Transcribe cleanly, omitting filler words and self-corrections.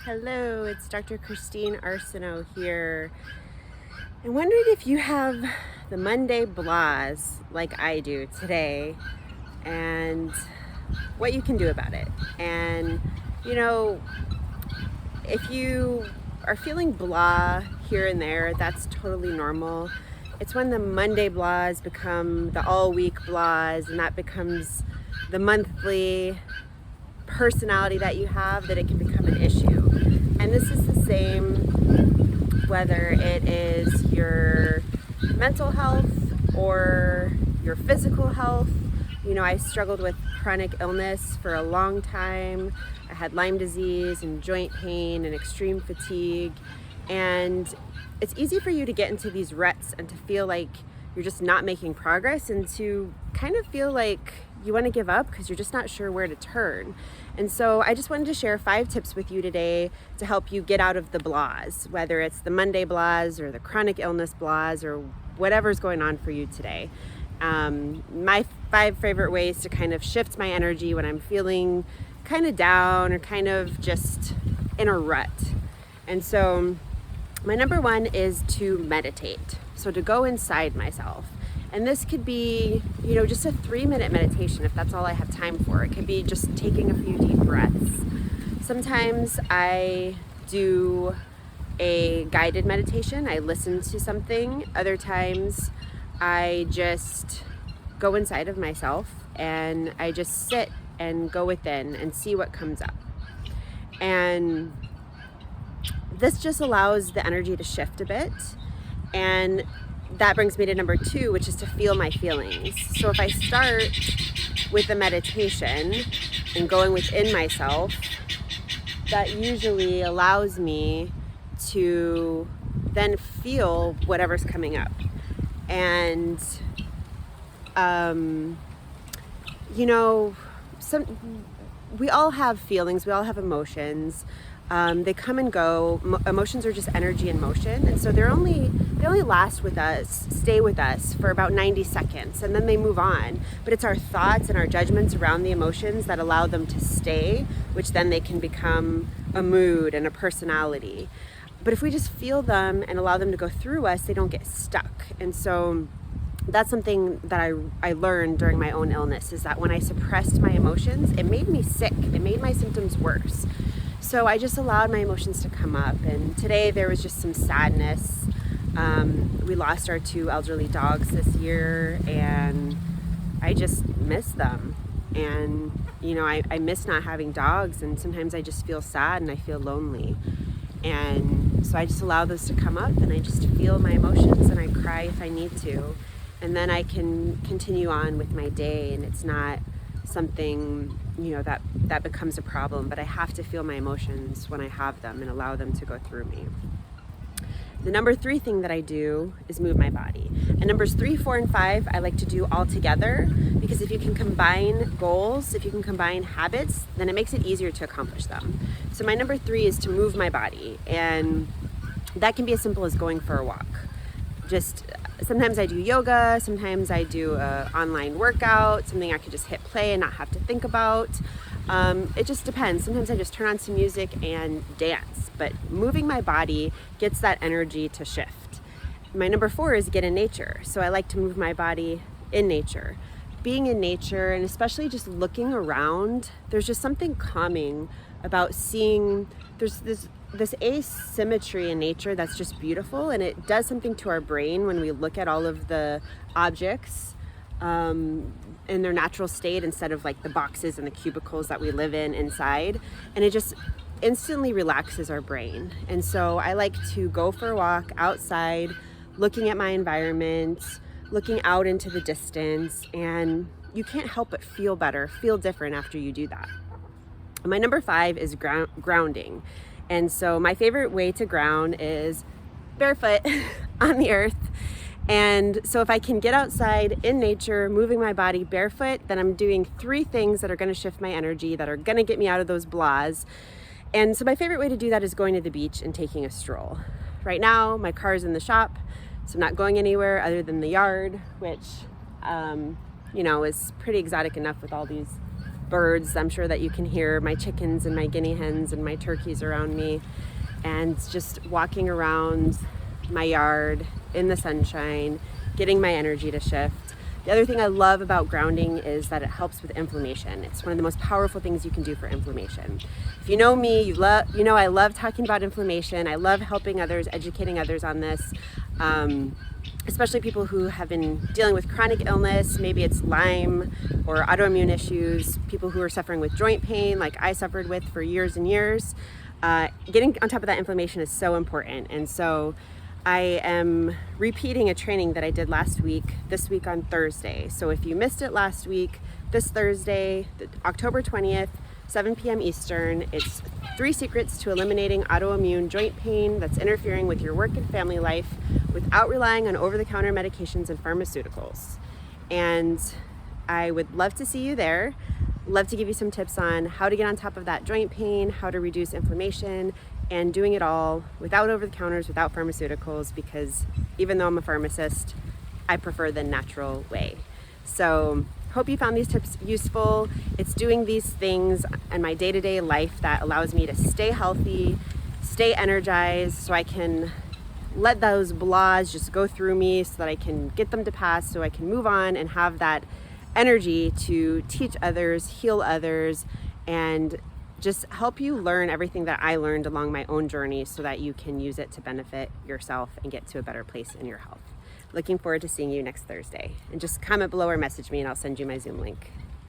Hello, it's Dr. Christine Arsenault here. I wondered if you have the Monday blahs like I do today and what you can do about it. And, if you are feeling blah here and there, that's totally normal. It's when the Monday blahs become the all week blahs and that becomes the monthly personality that you have that it can become an issue. And this is the same whether it is your mental health or your physical health. I struggled with chronic illness for a long time. I had Lyme disease and joint pain and extreme fatigue. And it's easy for you to get into these ruts and to feel like you're just not making progress and to kind of feel like you want to give up because you're just not sure where to turn. And so I just wanted to share 5 tips with you today to help you get out of the blahs, whether it's the Monday blahs or the chronic illness blahs or whatever's going on for you today. My 5 favorite ways to kind of shift my energy when I'm feeling kind of down or kind of just in a rut. And so my number 1 is to meditate. So to go inside myself. And this could be, just a 3-minute meditation if that's all I have time for. It could be just taking a few deep breaths. Sometimes I do a guided meditation. I listen to something. Other times I just go inside of myself and I just sit and go within and see what comes up. And this just allows the energy to shift a bit. And that brings me to number 2, which is to feel my feelings. So if I start with the meditation and going within myself, that usually allows me to then feel whatever's coming up. And, we all have feelings, we all have emotions. They come and go. Emotions are just energy in motion, and so they only stay with us for about 90 seconds, and then they move on. But it's our thoughts and our judgments around the emotions that allow them to stay, which then they can become a mood and a personality. But if we just feel them and allow them to go through us, they don't get stuck. And so that's something that I learned during my own illness, is that when I suppressed my emotions, it made me sick. It made my symptoms worse. So I just allowed my emotions to come up. And today there was just some sadness. We lost our 2 elderly dogs this year, and I just miss them. And, I miss not having dogs, and sometimes I just feel sad and I feel lonely. And so I just allow those to come up, and I just feel my emotions, and I cry if I need to. And then I can continue on with my day, and it's not something that becomes a problem, but I have to feel my emotions when I have them and allow them to go through me. The number 3 thing that I do is move my body. And numbers 3, 4, and 5 I like to do all together, because if you can combine goals, if you can combine habits, then it makes it easier to accomplish them. So my number 3 is to move my body, and that can be as simple as going for a walk. Sometimes I do yoga, sometimes I do an online workout, something I could just hit play and not have to think about. It just depends. Sometimes I just turn on some music and dance, but moving my body gets that energy to shift. My number 4 is get in nature. So I like to move my body in nature. Being in nature, and especially just looking around, there's just something calming about seeing, there's this asymmetry in nature that's just beautiful, and it does something to our brain when we look at all of the objects in their natural state instead of like the boxes and the cubicles that we live in inside, and it just instantly relaxes our brain. And so I like to go for a walk outside, looking at my environment, looking out into the distance, and you can't help but feel better, feel different after you do that. My number 5 is grounding. And so my favorite way to ground is barefoot on the earth. And so if I can get outside in nature, moving my body barefoot, then I'm doing 3 things that are going to shift my energy, that are going to get me out of those blahs. And so my favorite way to do that is going to the beach and taking a stroll. Right now, my car's in the shop, so I'm not going anywhere other than the yard, which, is pretty exotic enough with all these birds. I'm sure that you can hear my chickens and my guinea hens and my turkeys around me, and just walking around my yard in the sunshine, getting my energy to shift. The other thing I love about grounding is that it helps with inflammation. It's one of the most powerful things you can do for inflammation. If you know me, you know I love talking about inflammation. I love helping others, educating others on this, especially people who have been dealing with chronic illness. Maybe it's Lyme or autoimmune issues, people who are suffering with joint pain like I suffered with for years and years. Getting on top of that inflammation is so important. And so I am repeating a training that I did last week, this week on Thursday. So if you missed it last week, this Thursday, October 20th, 7 p.m. Eastern, it's 3 secrets to eliminating autoimmune joint pain that's interfering with your work and family life without relying on over-the-counter medications and pharmaceuticals. And I would love to see you there. Love to give you some tips on how to get on top of that joint pain, how to reduce inflammation, and doing it all without over-the-counters, without pharmaceuticals, because even though I'm a pharmacist, I prefer the natural way. So hope you found these tips useful. It's doing these things in my day-to-day life that allows me to stay healthy, stay energized, so I can let those blahs just go through me so that I can get them to pass, so I can move on and have that energy to teach others, heal others, and just help you learn everything that I learned along my own journey so that you can use it to benefit yourself and get to a better place in your health. Looking forward to seeing you next Thursday. And just comment below or message me and I'll send you my Zoom link.